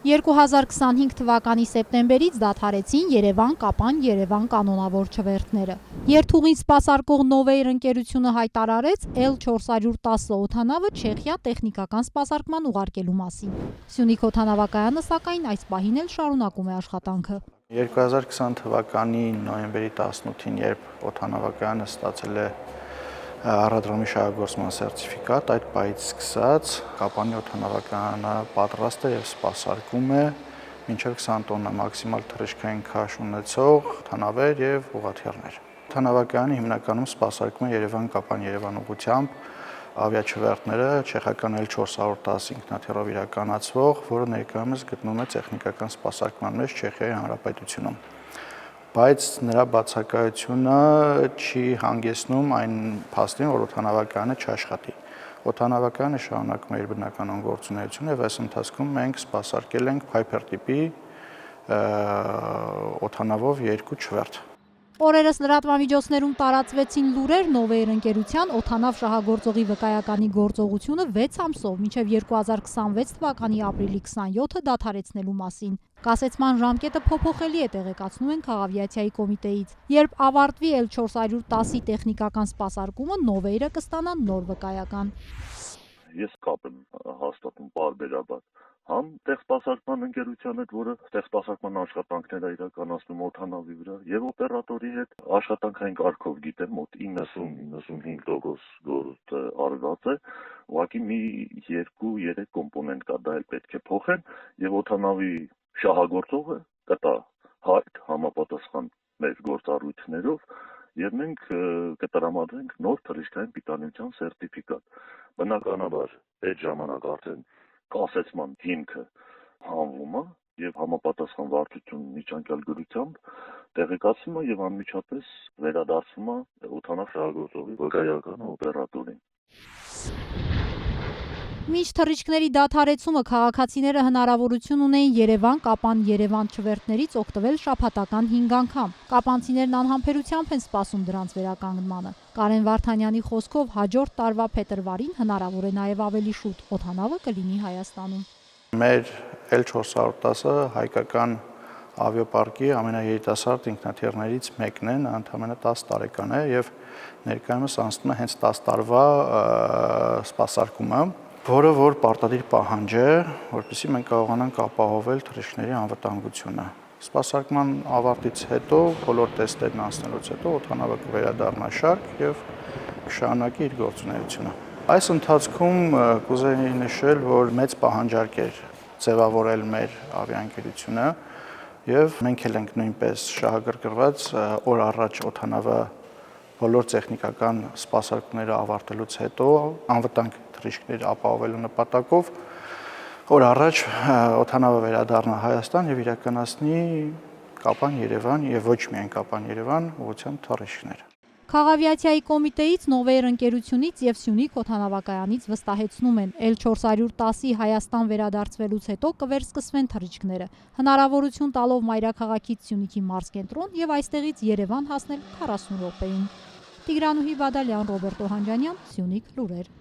2025 թվականի սեպտեմբերից դադարեցին Երևան-Կապան Երևան կանոնավոր չվերթները։ Երթուղին սպասարկող Novair ընկերությունը հայտարարեց L410 օդանավը Չեխիա տեխնիկական սպասարկման ուղարկելու մասին։ Սյունիք օդանավակայանը սակայն այս պահին էլ շարունակում է աշխատանքը։ 2020 թվականի նոյեմբերի 18-ին, երբ օդանավակայանը ստացել է առադրամի շահագործման սերտիֆիկատ, այդ պահից սկսած Կապանի օդանավակայանը պատրաստ է եւ սպասարկում է մինչեւ 20 տոննա մաքսիմալ թռիչքային քաշ ունեցող օդանավեր եւ ուղղաթիռներ։ Օդանավակայանը հիմնականում սպասարկում է Երևան-Կապան Երևան ուղղությամբ ավիաչվերթները չեխական L410 ինքնաթիռով իրականացվող, որը ներկայումս գտնվում է տեխնիկական սպասարկման մեջ Չեխիայի Հանրապետությունում։ Բայց նրա բացակայությունը չի հանգեցնում այն փաստին, որ օդանավակայանը չաշխատի։ Օդանավակայանը շարունակում է իր բնականon գործունեությունը եւ այս ընթացքում մենք սպասարկել ենք Piper տիպի օդանավով 2 չվերթ։ Օրերս լրատվամիջոցներում տարածվեցին լուրեր Novair ընկերության օդանավ շահագործողի վկայականի գործողությունը 6 ամսով մինչև 2026 թվականի ապրիլի 27-ը դադարեցնելու մասին։ Կասեցման ժամկետը փոփոխելի է, տեղեկացնում են Քաղավիացիայի կոմիտեից։ Երբ ավարտվի L410-ի տեխնիկական սպասարկումը, Novair-ը կստանա նոր վկայական։ Ես կապ եմ հաստատում պարբերաբար համ տեխսպասարկման ընկերության հետ, որը տեխսպասարկման աշխատանքներ է իրականացնում օդանավի վրա, եւ օպերատորի հետ աշխատանքային կարգով գիտեմ, մոտ 90-95% գործը արված է, ուղղակի մի 2-3 կոմպոնենտ կա, դա էլ պետք է փոխեն, եւ օդանավի շահագործողը կտա հայտ համապատասխան մեր գործառույթներով, եւ մենք կտրամադրենք նոր թռիչքային պիտանության սերտիֆիկատ։ Բնականաբար այդ ժամանակ արդեն կասեցման հիմքը հանվում է եւ համապատասխան վարչություն միջանկյալ գրությամբ տեղեկացվում է եւ անմիջապես վերադարձվում է օդանավ շահագործողի վկայականը օպերատորին։ Մինչ թռիչքների դադարեցումը քաղաքացիները հնարավորություն ունեին Երևան-Կապան Երևան չվերթներից օգտվել շաբաթական 5 անգամ։ Կապանցիներն անհամբերությամբ են սպասում դրանց վերականգնմանը։ Կարեն Վարդանյանի խոսքով հաջորդ տարվա փետրվարին հնարավոր է նաև ավելի շուտ օդանավը կլինի Հայաստանում։ Մեր L410-ը հայկական ավիապարկի ամենաերիտասարդ ինքնաթիռներից մեկն է, նա ընդամենը 10 տարեկան է եւ ներկայումս անցնում է հենց 10 տարվա սպասարկումը, որը որ պարտադիր պահանջ է, որպեսզի մենք կարողանանք ապահովել թռիչքների անվտանգությունը։ Սպասարկման ավարտից հետո, բոլոր տեստերն անցնելուց հետո օդանավը կվերադառնա շարք եւ կշարունակի իր գործունեությունը։ Այս ընթացքում կուզեի նշել, որ մեծ պահանջարկ էր ձևավորել մեր ավիաընկերությունը եւ մենք էլ ենք նույնպես շահագրգռված օր առաջ օդանավը բոլոր տեխնիկական սպասարկումները ավարտելուց հետո անվտանգ թռիչքներ ապահովելու նպատակով օր առաջ օդանավը վերադառնա Հայաստան եւ իրականացնի Կապան-Երևան եւ ոչ միայն Կապան-Երևան ուղղությամբ թռիչքներ։ Քաղավիացիայի կոմիտեից Novair ընկերությունից եւ Սյունիք օդանավակայանից վստահեցնում են L410-ի Հայաստան վերադարձվելուց հետո կվերսկսվեն թռիչքները, հնարավորություն տալով մայրաքաղաքից Սյունիքի մարզկենտրոն եւ այստեղից Երևան հասնել 40 րոպեին։ Տիգրանուհի Բադալյան, Ռոբերտ Օհանջանյան, Սյունիք լուրեր։